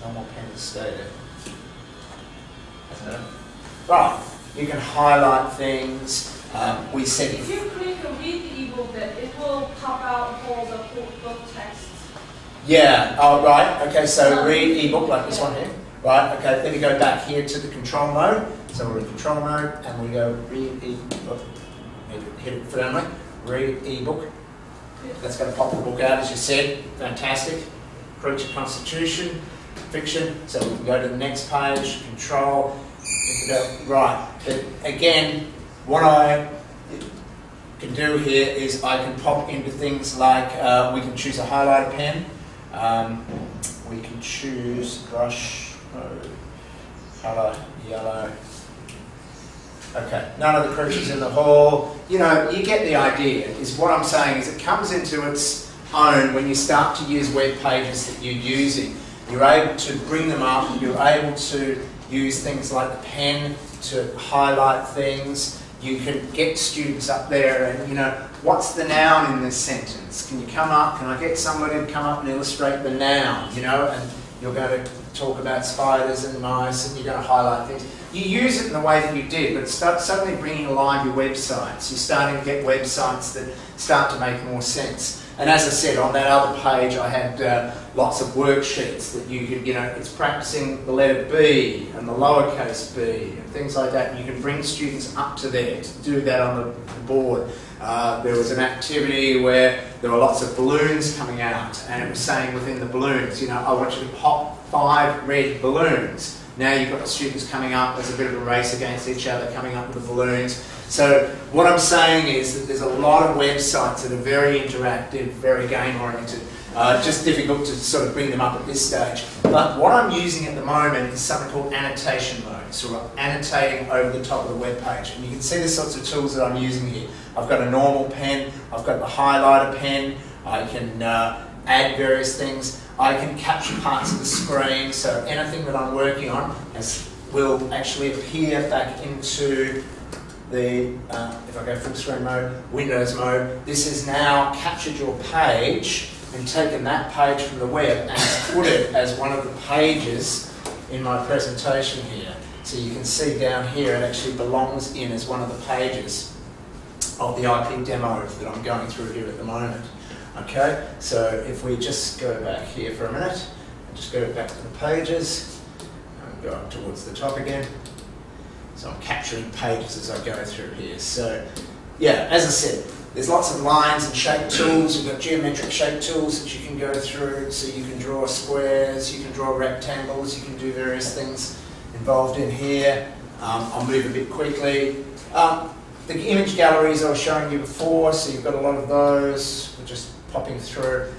normal pen to stay there. Right, you can highlight things. We said if you click read the ebook, then it will pop out all the book texts. Yeah, oh, right, okay, so read ebook like this one here. Right, okay, then we go back here to the control mode. So we're in control mode and we go read ebook. Hit it firmly. Read ebook. That's going to pop the book out, as you said. Fantastic. Creature Constitution, fiction. So we can go to the next page. Control. We can go right. But again, what I can do here is I can pop into things like we can choose a highlighter pen. We can choose brush mode, colour, yellow. Okay, none of the creatures in the hall. You know, you get the idea. Is what I'm saying is it comes into its own when you start to use web pages that you're using. You're able to bring them up. You're able to use things like the pen to highlight things. You can get students up there and, you know, what's the noun in this sentence? Can you come up? Can I get somebody to come up and illustrate the noun? You know, and you're going to talk about spiders and mice and you're going to highlight things. You use it in the way that you did, but it's suddenly bringing alive your websites. You're starting to get websites that start to make more sense. And as I said, on that other page I had lots of worksheets that you could, you know, it's practicing the letter B and the lowercase b and things like that. And you can bring students up to there to do that on the board. There was an activity where there were lots of balloons coming out and it was saying within the balloons, you know, I want you to pop 5 red balloons. Now you've got the students coming up, there's a bit of a race against each other, coming up with the balloons. So what I'm saying is that there's a lot of websites that are very interactive, very game-oriented. Just difficult to sort of bring them up at this stage. But what I'm using at the moment is something called annotation mode. So we're annotating over the top of the web page. And you can see the sorts of tools that I'm using here. I've got a normal pen, I've got the highlighter pen, I can add various things. I can capture parts of the screen, so anything that I'm working on will actually appear back into the, if I go full screen mode, Windows mode. This has now captured your page and taken that page from the web and put it as one of the pages in my presentation here. So you can see down here it actually belongs in as one of the pages of the IP demo that I'm going through here at the moment. Okay, so if we just go back here for a minute, and just go back to the pages, and go up towards the top again. So I'm capturing pages as I go through here. So, yeah, as I said, there's lots of lines and shape tools. You've got geometric shape tools that you can go through. So you can draw squares, you can draw rectangles, you can do various things involved in here. I'll move a bit quickly. The image galleries I was showing you before, so you've got a lot of those. We're just popping through.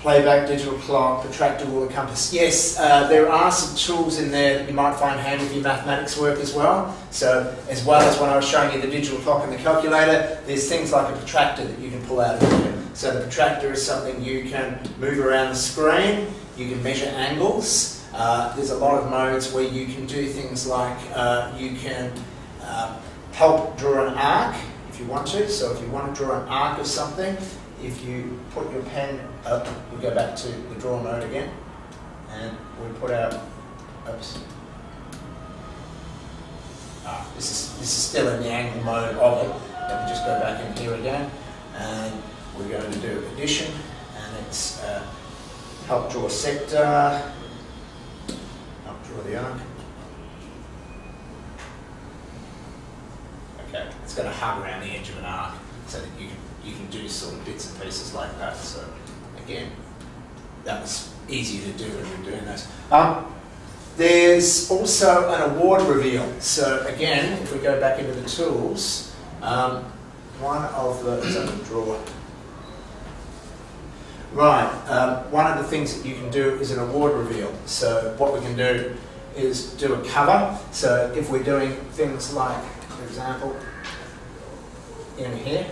Playback, digital clock, protractor, ruler, compass. Yes, there are some tools in there that you might find handy for your mathematics work as well. So, as well as when I was showing you the digital clock and the calculator, there's things like a protractor that you can pull out of here. So the protractor is something you can move around the screen, you can measure angles. There's a lot of modes where you can do things like you can help draw an arc if you want to. So if you want to draw an arc of something, if you put your pen up, we go back to the draw mode again, and we put out, oops. This is still in the angle mode of it. Let me just go back in here again, and we're going to do addition, and it's help draw sector, help draw the arc. Okay, it's going to hug around the edge of an arc so that you can do sort of bits and pieces like that. So again, that was easy to do when you're doing those. There's also an award reveal. So again, if we go back into the tools, one of the drawer. Right, one of the things that you can do is an award reveal. So what we can do is do a cover. So if we're doing things like, for example, in here,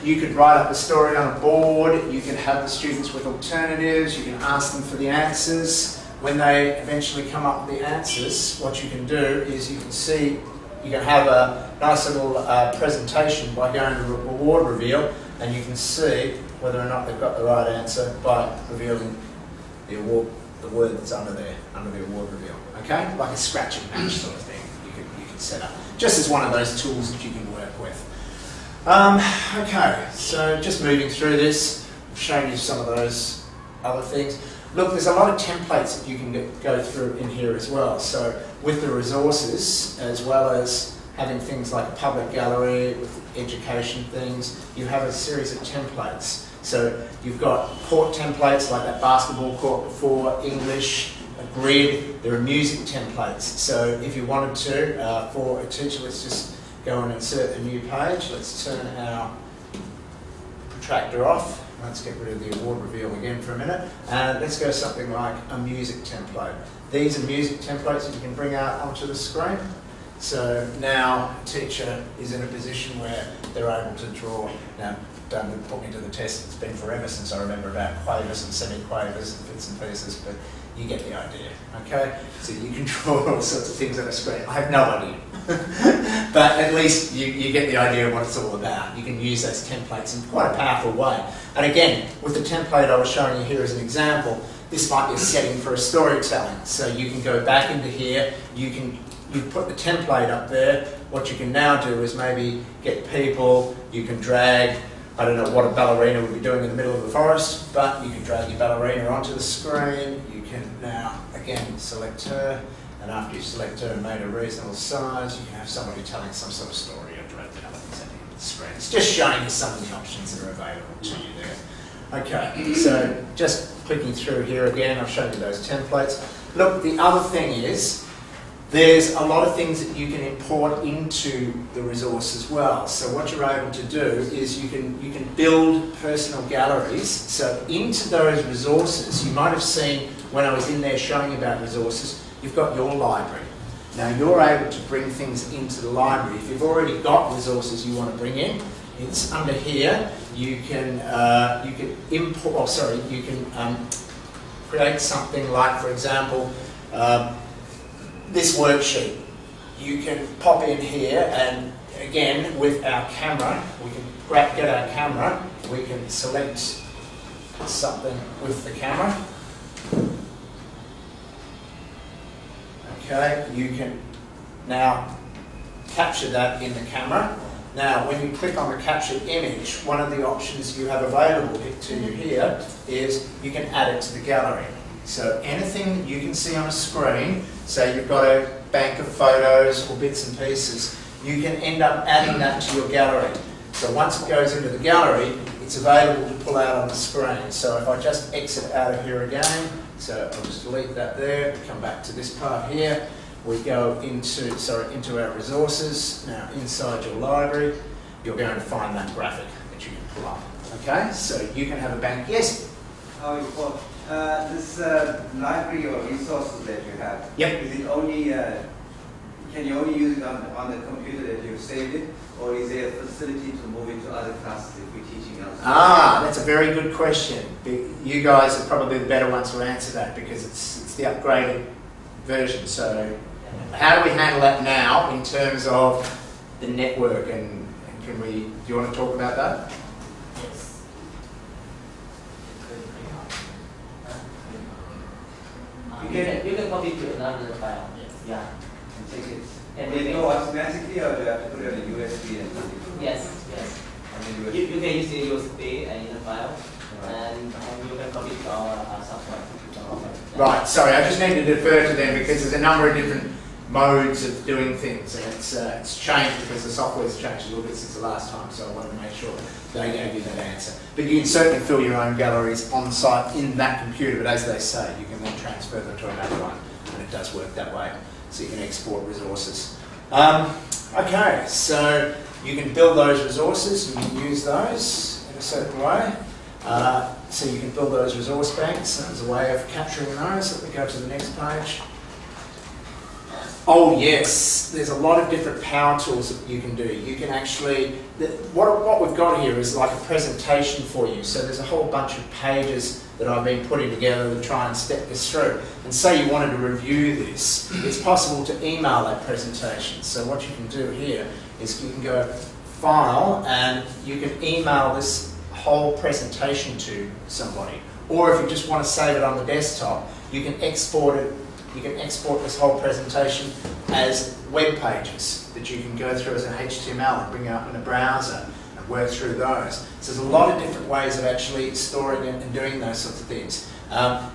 you could write up a story on a board, you can have the students with alternatives, you can ask them for the answers. When they eventually come up with the answers, what you can do is you can see, you can have a nice little presentation by going to award reveal, and you can see whether or not they've got the right answer by revealing the word that's under there, under the award reveal. Okay, like a scratch and match sort of thing. You can set up just as one of those tools that you can work with. Okay, so just moving through this, I've shown you some of those other things. Look, there's a lot of templates that you can go through in here as well. So with the resources, as well as having things like a public gallery with education things, you have a series of templates. So you've got court templates like that basketball court before, English, a grid, there are music templates. So if you wanted to, for a teacher, let's just go and insert a new page. Let's turn our protractor off. Let's get rid of the award reveal again for a minute. And let's go something like a music template. These are music templates that you can bring out onto the screen. So now a teacher is in a position where they're able to draw. Now, don't put me to the test, it's been forever since I remember about quavers and semi-quavers and bits and pieces, but you get the idea, okay? So you can draw all sorts of things on a screen. I have no idea. But at least you get the idea of what it's all about. You can use those templates in quite a powerful way. And again, with the template I was showing you here as an example, this might be a setting for a storytelling. So you can go back into here, you put the template up there. What you can now do is maybe get people, you can drag, I don't know what a ballerina would be doing in the middle of the forest, but you can drag your ballerina onto the screen. You can now, again, select her. And after you select her and made a reasonable size, you can have somebody telling some sort of story or direct elements at the end of the screen. It's just showing you some of the options that are available to you there. Okay, so just clicking through here again, I've shown you those templates. Look, the other thing is, there's a lot of things that you can import into the resource as well. So what you're able to do is you can build personal galleries. So into those resources, you might have seen when I was in there showing about resources, you've got your library. Now you're able to bring things into the library. If you've already got resources you want to bring in, it's under here. You can import. Oh, sorry. You can create something like, for example, this worksheet. You can pop in here, and again with our camera, we can get our camera. We can select something with the camera. Okay, you can now capture that in the camera. Now, when you click on the captured image, one of the options you have available to you here is you can add it to the gallery. So anything you can see on a screen, say you've got a bank of photos or bits and pieces, you can end up adding that to your gallery. So once it goes into the gallery, it's available to pull out on the screen. So if I just exit out of here again, so I'll just delete that there, come back to this part here. We go into our resources. Now inside your library, you're going to find that graphic that you can pull up. Okay, so you can have a bank. Yes? This library or resources that you have, yep. Is it only, can you only use it on the computer that you've saved it, or is there a facility to move it to other classes if we're teaching elsewhere? Ah, that's a very good question. You guys are probably the better ones to answer that because it's the upgraded version. So how do we handle that now in terms of the network, and do you want to talk about that? Yes. You can copy to another file. Yes. Yeah. And take it. And will it go automatically, or do you have to put it on a USB? Yes, yes. And you can use the USB in the file, and you can copy to our software. Right, sorry, I just need to defer to them because there's a number of different modes of doing things, and it's changed because the software's changed a little bit since the last time, so I wanted to make sure they gave you that answer. But you can certainly fill your own galleries on site in that computer, but as they say, you can then transfer them to another one, and it does work that way, so you can export resources. Okay, so you can build those resources, and you can use those in a certain way. So you can build those resource banks as a way of capturing those. Let me go to the next page. Oh yes, there's a lot of different power tools that you can do. You can actually, what we've got here is like a presentation for you. So there's a whole bunch of pages that I've been putting together to try and step this through. And say you wanted to review this, it's possible to email that presentation. So what you can do here is you can go File, and you can email this whole presentation to somebody. or if you just want to save it on the desktop, you can export it. You can export this whole presentation as web pages that you can go through as an HTML and bring up in a browser and work through those. So there's a lot of different ways of actually storing it and doing those sorts of things.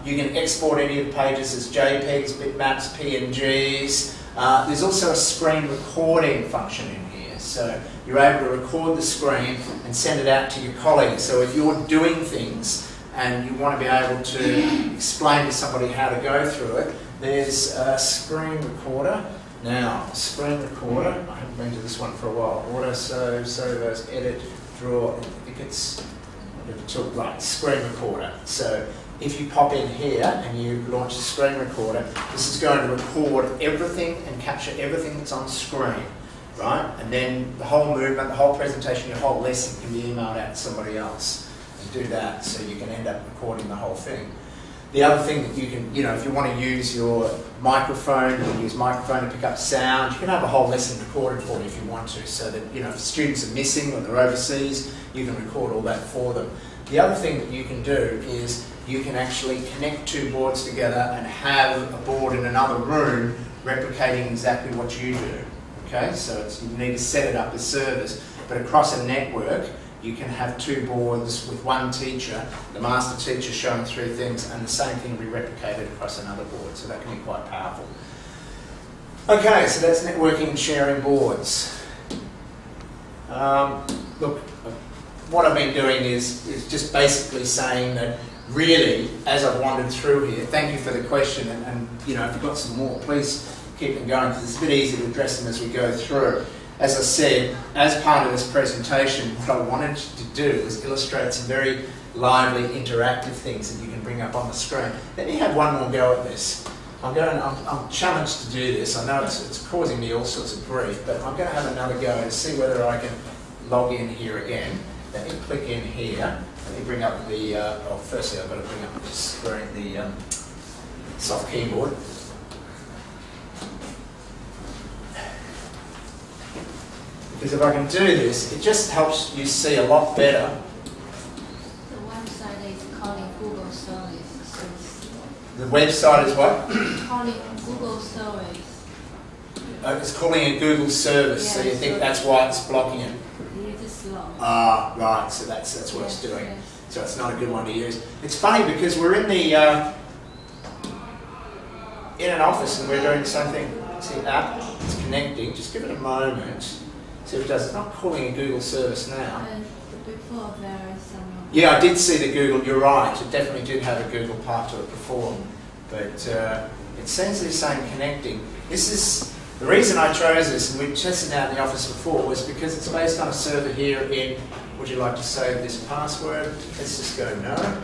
You can export any of the pages as JPEGs, bitmaps, PNGs. There's also a screen recording function in here. So you're able to record the screen and send it out to your colleagues. So if you're doing things and you want to be able to explain to somebody how to go through it, there's a screen recorder. Now, screen recorder, I haven't been to this one for a while. Auto save as, edit, draw. I think it's right, screen recorder. So if you pop in here and you launch the screen recorder, this is going to record everything and capture everything that's on screen, right? And then the whole movement, the whole presentation, your whole lesson can be emailed out to somebody else. And do that, so you can end up recording the whole thing. The other thing that you can, if you want to use your microphone, you can use microphone to pick up sound. You can have a whole lesson recorded for you if you want to, so that, if students are missing or they're overseas, you can record all that for them. The other thing that you can do is you can actually connect two boards together and have a board in another room replicating exactly what you do. Okay, so you need to set it up as servers, but across a network, you can have two boards with one teacher, the master teacher showing through things, and the same thing will be replicated across another board, so that can be quite powerful. Okay, so that's networking and sharing boards. Look, what I've been doing is just basically saying that really, as I've wandered through here, thank you for the question, and if you've got some more, please keep them going, because it's a bit easy to address them as we go through. As I said, as part of this presentation, what I wanted to do is illustrate some very lively, interactive things that you can bring up on the screen. Let me have one more go at this. I'm challenged to do this. I know it's causing me all sorts of grief, but I'm going to have another go and see whether I can log in here again. Let me click in here. Let me bring up the, firstly I've got to bring up the screen, the soft keyboard. Because if I can do this, it just helps you see a lot better. The website is calling Google Service. The website is what? Calling Google Service. It's calling a Google service, Yeah, so you think that's why it's blocking it? It is slow. Ah, right, so that's what it's doing. Yes. So it's not a good one to use. It's funny because we're in the in an office and we're doing the same thing. See, app, it's connecting. Just give it a moment. See if it does. It's not calling a Google service now. Before there is some. Yeah, I did see the Google. You're right. It definitely did have a Google part to it before, but it seems to be saying connecting. This is the reason I chose this, and we tested it out in the office before, was because it's based on a server here in. Would you like to save this password? Let's just go no.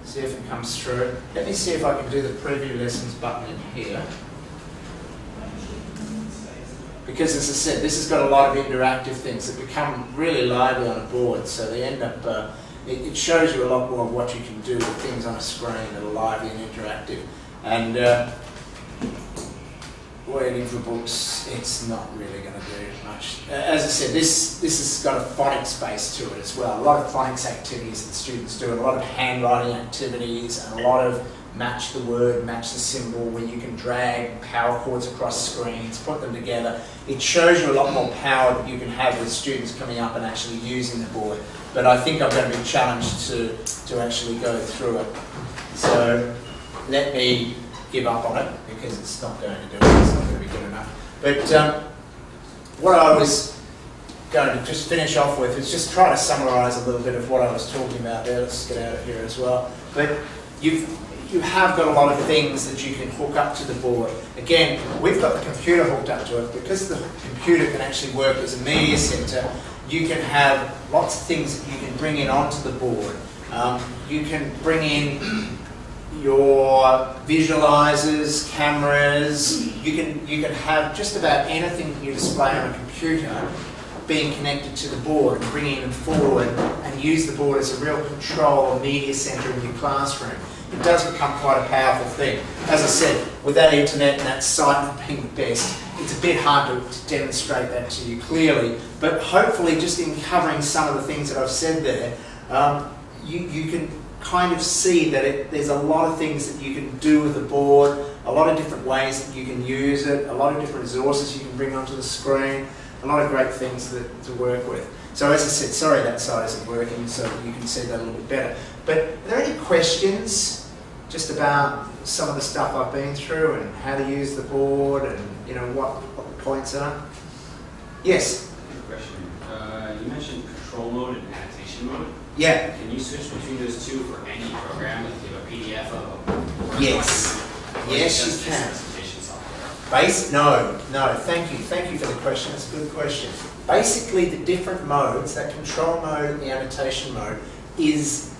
See if it comes through. Let me see if I can do the preview lessons button in here. Because as I said, this has got a lot of interactive things that become really lively on a board, so they end up, it shows you a lot more of what you can do with things on a screen that are lively and interactive. And waiting for books, it's not really going to do much. As I said, this has got a phonics base to it as well. A lot of phonics activities that students do, and a lot of handwriting activities, and a lot of match the word, match the symbol, where you can drag power chords across screens, put them together. It shows you a lot more power that you can have with students coming up and actually using the board. But I think I'm going to be challenged to actually go through it. So let me give up on it, because it's not going to do it. It's not going to be good enough. But what I was going to just finish off with is just try to summarise a little bit of what I was talking about there. Let's get out of here as well. But you have got a lot of things that you can hook up to the board. Again, we've got the computer hooked up to it. Because the computer can actually work as a media centre, you can have lots of things that you can bring in onto the board. You can bring in your visualizers, cameras. You can have just about anything that you display on a computer being connected to the board, and bringing them forward, and use the board as a real control or media centre in your classroom. It does become quite a powerful thing. As I said, with that internet and that site not being the best, it's a bit hard to demonstrate that to you clearly, but hopefully just in covering some of the things that I've said there, you can kind of see that there's a lot of things that you can do with the board, a lot of different ways that you can use it, a lot of different resources you can bring onto the screen, a lot of great things to work with. So as I said, sorry that side isn't working, so you can see that a little bit better. But are there any questions just about some of the stuff I've been through and how to use the board and what the points are? Yes? Good question. You mentioned control mode and annotation mode. Yeah. Can you switch between those two for any program? Like you have a PDF of a Word Yes. document, or Yes, just you can. presentation software? No, thank you for the question, it's a good question. Basically the different modes, that control mode and the annotation mode, is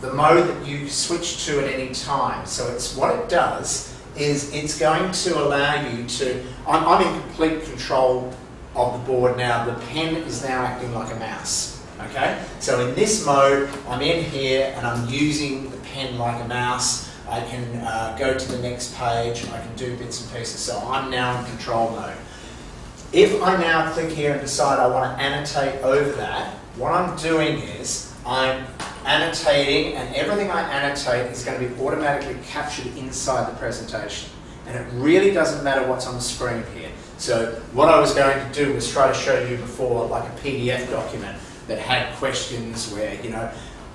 the mode that you switch to at any time. So what it does is it's going to allow you to, I'm in complete control of the board now, the pen is now acting like a mouse. Okay, so in this mode, I'm in here and I'm using the pen like a mouse. I can go to the next page, I can do bits and pieces, so I'm now in control mode. If I now click here and decide I want to annotate over that, what I'm doing is I'm annotating, and everything I annotate is going to be automatically captured inside the presentation. And it really doesn't matter what's on the screen here. So what I was going to do was try to show you before like a PDF document that had questions where,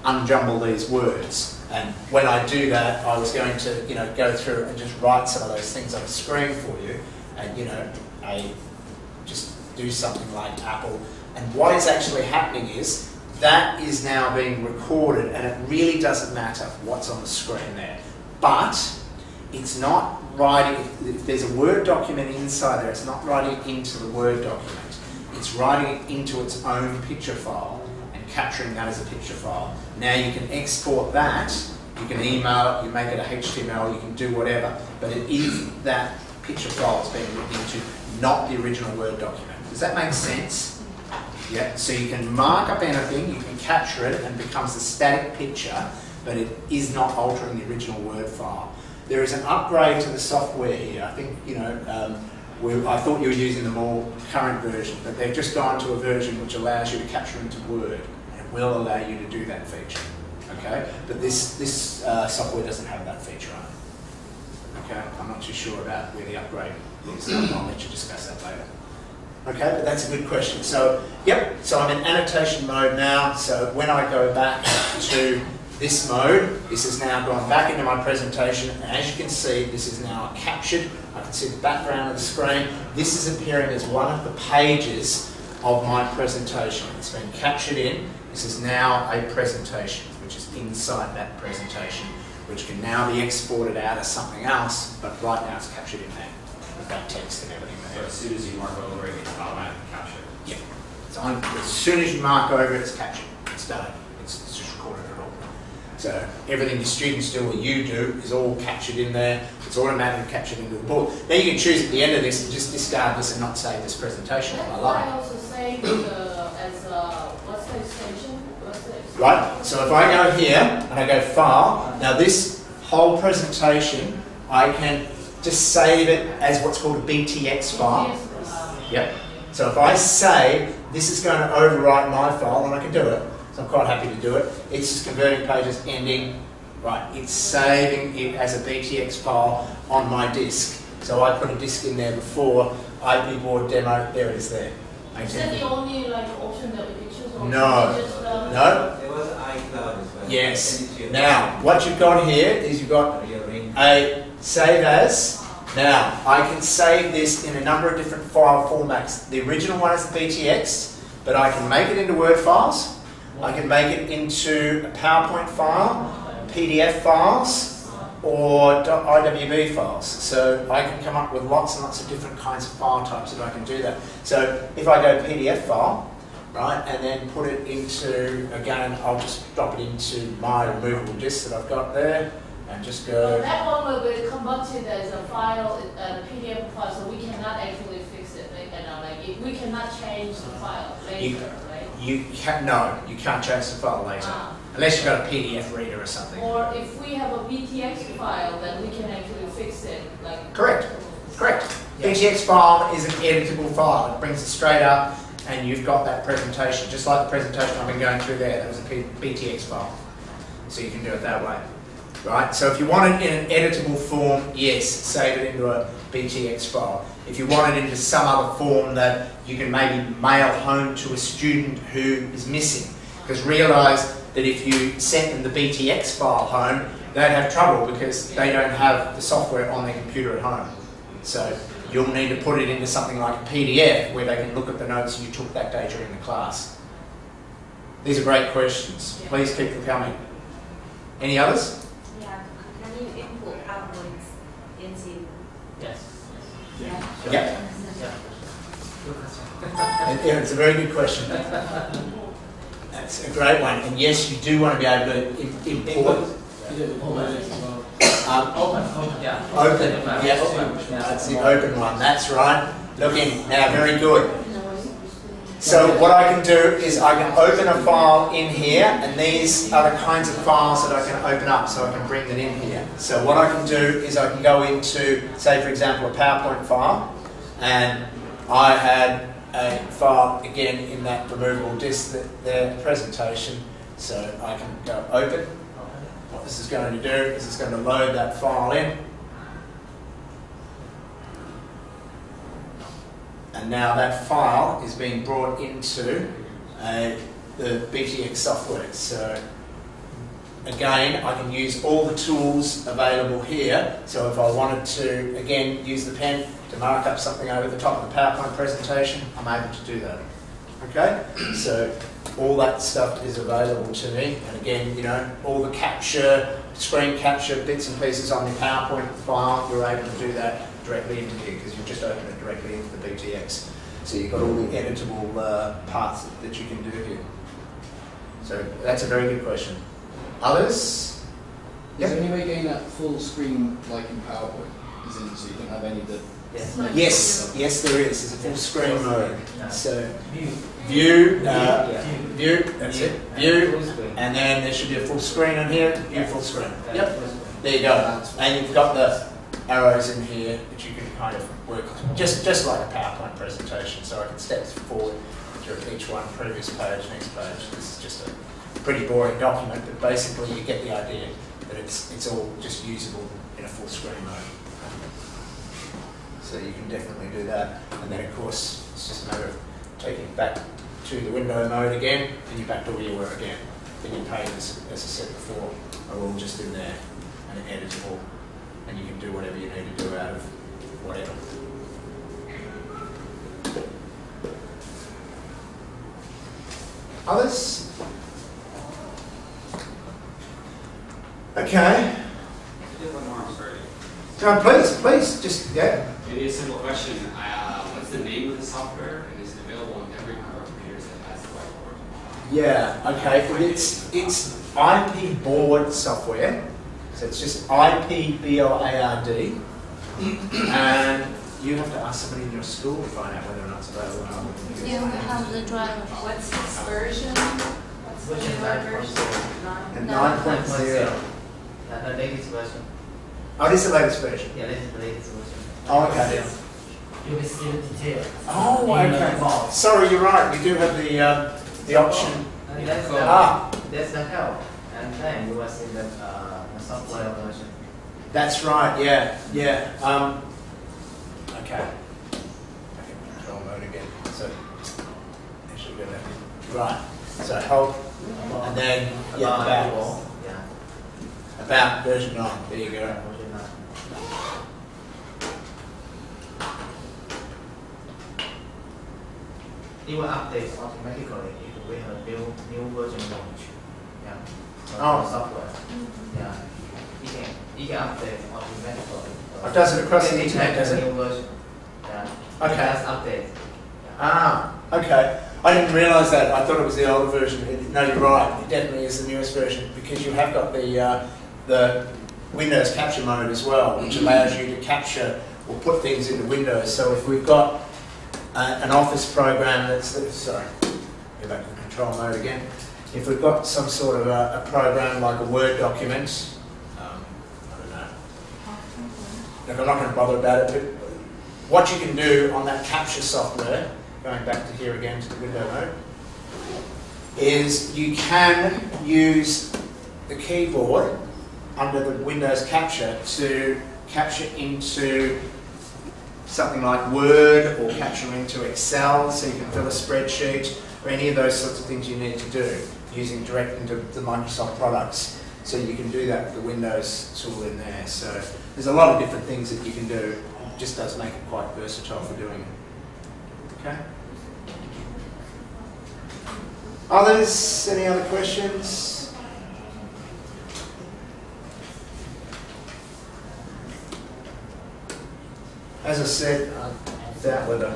unjumble these words. And when I do that, I was going to, go through and just write some of those things on the screen for you. And, I just do something like Apple. And what is actually happening is that is now being recorded, and it really doesn't matter what's on the screen there. But it's not writing, if there's a Word document inside there, it's not writing it into the Word document. It's writing it into its own picture file and capturing that as a picture file. Now you can export that, you can email it, you make it a HTML, you can do whatever, but it is that picture file that's being written into, not the original Word document. Does that make sense? Yeah, so you can mark up anything, you can capture it, and it becomes a static picture, but it is not altering the original Word file. There is an upgrade to the software here. I think, I thought you were using the more current version, but they've just gone to a version which allows you to capture into Word. And it will allow you to do that feature. Okay? But this software doesn't have that feature on it. Okay? I'm not too sure about where the upgrade is. I'll let you discuss that later. Okay, but that's a good question. So, yep, so I'm in annotation mode now. So when I go back to this mode, this has now gone back into my presentation, and as you can see, this is now captured. I can see the background of the screen. This is appearing as one of the pages of my presentation. It's been captured in. This is now a presentation, which is inside that presentation, which can now be exported out as something else, but right now it's captured in there, with that text and everything there. So as soon as you mark over it, it's automatically captured. Yeah. So as soon as you mark over it, it's captured. It's done. It's just recorded it all. So everything your students do or you do is all captured in there. It's automatically captured into the board. Now you can choose at the end of this and just discard this and not save this presentation on my line. I also save as what's the extension? Right, so if I go here and I go File, now this whole presentation, I can just save it as what's called a BTX file. Yep. So if I save, this is going to overwrite my file, and I can do it. So I'm quite happy to do it. It's just converting pages, ending. Right, it's saving it as a BTX file on my disk. So I put a disk in there before, IPBoard demo, there it is there. Is that the only option that we can choose? Or No. just, No. There was iCloud as well. Yes. Now, what you've got here is you've got a save as. Now, I can save this in a number of different file formats. The original one is the BTX, but I can make it into Word files. I can make it into a PowerPoint file, PDF files, or IWB files. So I can come up with lots and lots of different kinds of file types that I can do that. So if I go PDF file, right, and then put it into, again, I'll just drop it into my removable disk that I've got there, and just go. that one will be converted as a file, a PDF file, so we cannot actually fix it. We cannot change the file later, right? You can't change the file later. Unless you've got a PDF reader or something. Or if we have a BTX file, then we can actually fix it. Correct. BTX file is an editable file. It brings it straight up, and you've got that presentation, just like the presentation I've been going through there. That was a BTX file. So you can do it that way. Right? So if you want it in an editable form, yes, save it into a BTX file. If you want it into some other form that you can maybe mail home to a student who is missing, because realise that if you sent them the BTX file home, they'd have trouble because they don't have the software on their computer at home. So you'll need to put it into something like a PDF where they can look at the notes you took that day during the class. These are great questions. Please keep them coming. Any others? Yeah, can you input PowerPoints into? Yes. Yeah. Sure. Yep. Yeah. Yeah, it's a very good question. That's a great one. And yes, you do want to be able to import. Open. Yeah. Open. Yes. That's the open one. That's right. Look in. Now, very good. So what I can do is I can open a file in here, and these are the kinds of files that I can open up, so I can bring that in here. So what I can do is I can go into, say for example, a PowerPoint file, and I had a file again in that removable disk, their presentation. So I can go open. What this is going to do is it's going to load that file in. And now that file is being brought into the BTX software. So again, I can use all the tools available here. So if I wanted to, again, use the pen to mark up something over the top of the PowerPoint presentation, I'm able to do that. Okay? So all that stuff is available to me. And again, you know, all the capture, screen capture bits and pieces on the PowerPoint file, you're able to do that directly into here because you just open it directly into the BTX. So you've got all the editable parts that you can do here. So that's a very good question. Others? Is there any way getting that full screen like in PowerPoint? Is in so you can have any of the... Yes, yes there is. There's a full screen mode. So view, that's it. View, and then there should be a full screen on here. View full screen. Yep. There you go. And you've got the arrows in here that you can kind of work just like a PowerPoint presentation. So I can step forward through each one, previous page, next page. This is just a pretty boring document, but basically you get the idea that it's all just usable in a full screen mode. So you can definitely do that. And then of course it's just a matter of taking it back to the window mode again, and you're back to where you were again. Then your pages, as I said before, are all just in there and editable. And you can do whatever you need to do out of whatever. Others? Okay. One more, I'm sorry. So please, just, yeah. Maybe a simple question. What's the name of the software, and is it available on every number of computers that has the whiteboard? Yeah, okay. Well, it's IPBoard software. So it's just IPBOARD. And you have to ask somebody in your school to find out whether or not it's available on other computers. Yeah, we have the driver. What's this version? What's the Version newer version? 9.0. The latest version. Oh, this is the latest version. Yeah, this is the latest version. Oh, okay. You can see the details. Oh, okay. Sorry, you're right. We do have the option. And that's the help. And then you will see the software version. That's right. Yeah. Okay. Okay, control mode again. So actually go back. Right. So help, and then about version 9. There you go. It will update automatically if we have a new version launch. Yeah. So software. Yeah. You can update automatically. It does it across the internet, does it? New version. Yeah. Okay. Just update. Ah, okay. I didn't realise that. I thought it was the older version. No, you're right. It definitely is the newest version because you have got the Windows capture mode as well, which allows you to capture or put things into Windows. So if we've got an Office program that's, sorry, go back to the control mode again. If we've got some sort of a program like a Word document, I don't know. Look, I'm not going to bother about it, but what you can do on that capture software, going back to here again to the window mode, is you can use the keyboard under the Windows capture to capture into something like Word or capture into Excel so you can fill a spreadsheet or any of those sorts of things you need to do using direct into the Microsoft products. So you can do that with the Windows tool in there. So there's a lot of different things that you can do. It just does make it quite versatile for doing it. Okay? Others? Any other questions? As I said, I doubt whether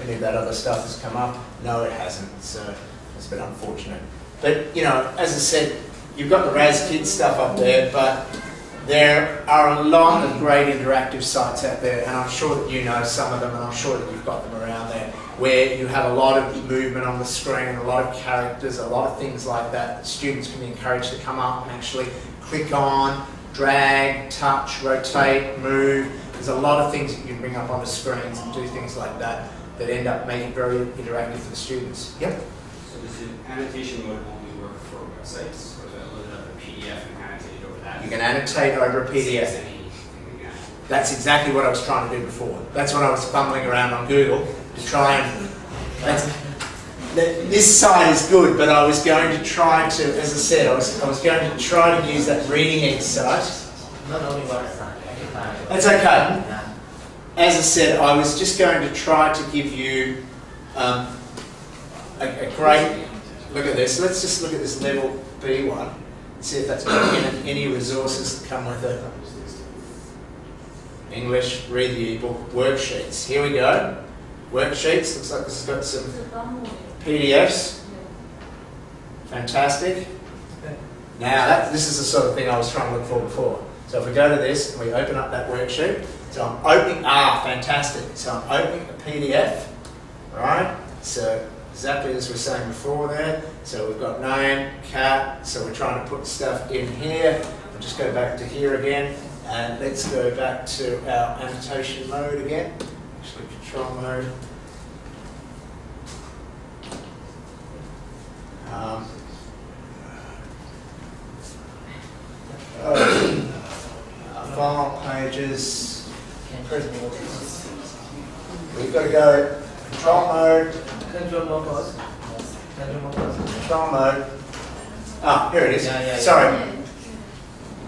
any of that other stuff has come up. No, it hasn't, so it's been unfortunate. But, you know, as I said, you've got the Raz Kids stuff up there, but there are a lot of great interactive sites out there, and I'm sure that you know some of them, and I'm sure that you've got them around there, where you have a lot of movement on the screen, a lot of characters, a lot of things like that. Students can be encouraged to come up and actually click on, drag, touch, rotate, move. There's a lot of things that you can bring up on the screens and do things like that that end up making it very interactive for the students. Yep? So does the annotation mode only work for websites, or is it loaded up a PDF and annotate over that? You can annotate over a PDF. That's exactly what I was trying to do before. That's what I was fumbling around on Google to try and... This side is good, but I was going to try to, as I said, I was going to try to use that reading exercise. Not only one side. That's okay. As I said, I was just going to try to give you a great look at this. Let's just look at this level B1 and see if that's got any resources that come with it. English, read the ebook, worksheets. Here we go. Worksheets. Looks like this has got some PDFs. Fantastic. Now, this is the sort of thing I was trying to look for before. So if we go to this and we open up that worksheet, so I'm opening, fantastic. So I'm opening a PDF, right? So exactly as we were saying before there. So we've got name, cat, so we're trying to put stuff in here. We'll just go back to here again, and let's go back to our annotation mode again. Actually, control mode. File pages. We've got to go control mode. Control mode. Ah, here it is. Sorry.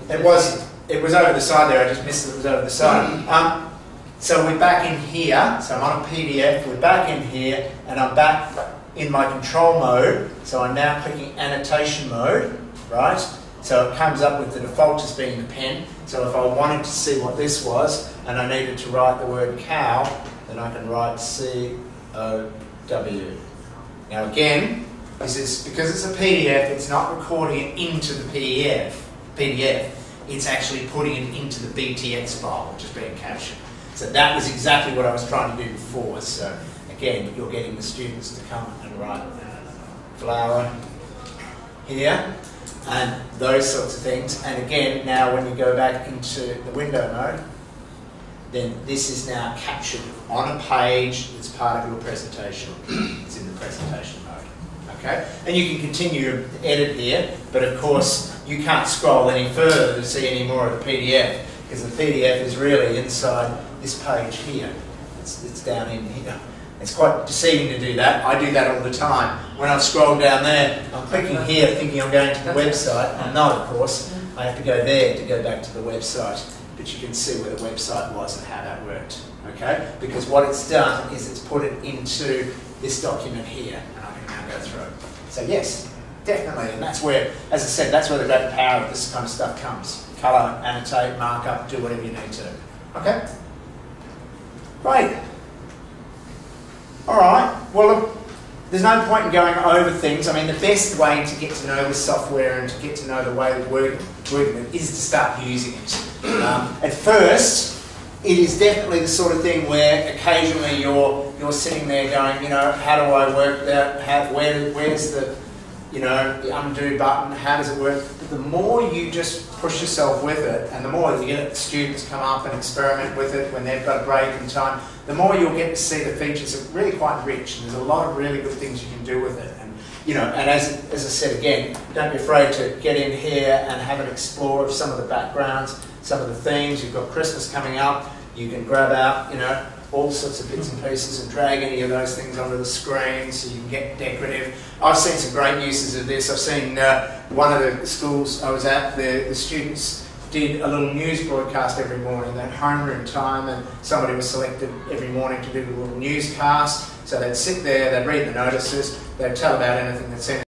It was over the side there. I just missed it. It was over the side. So we're back in here. So I'm on a PDF. We're back in here, and I'm back in my control mode. So I'm now clicking annotation mode, right? So it comes up with the default as being the pen. So if I wanted to see what this was, and I needed to write the word cow, then I can write C-O-W. Now again, this is because it's a PDF, it's not recording it into the PDF. It's actually putting it into the BTX file, which is being captured. So that was exactly what I was trying to do before. So again, you're getting the students to come and write flower here, and those sorts of things. And again, now when you go back into the window mode, then this is now captured on a page that's part of your presentation. It's in the presentation mode, okay? And you can continue to edit here, but of course you can't scroll any further to see any more of the PDF, because the PDF is really inside this page here. It's down in here. It's quite deceiving to do that. I do that all the time. When I scroll down there, I'm clicking here thinking I'm going to the website. I'm not, of course. I have to go there to go back to the website. But you can see where the website was and how that worked. Okay? Because what it's done is it's put it into this document here, and I can now go through. So yes, definitely. And that's where, as I said, that's where the great power of this kind of stuff comes. Colour, annotate, mark up, do whatever you need to. Okay? Great. Alright, well look, there's no point in going over things. I mean, the best way to get to know the software and to get to know the way of working with it is to start using it. At first, it is definitely the sort of thing where occasionally you're sitting there going, you know, how do I work that? Where's the, you know, the undo button? How does it work? But the more you just push yourself with it, and the more you get students come up and experiment with it when they've got a break in time, the more you'll get to see the features are really quite rich, and there's a lot of really good things you can do with it. And you know, and as I said again, don't be afraid to get in here and have an explore of some of the backgrounds, some of the themes. You've got Christmas coming up, you can grab out, you know, all sorts of bits and pieces and drag any of those things onto the screen so you can get decorative. I've seen some great uses of this. I've seen one of the schools I was at, the students did a little news broadcast every morning. They had homeroom time, and somebody was selected every morning to do a little newscast. So they'd sit there, they'd read the notices, they'd tell about anything that's in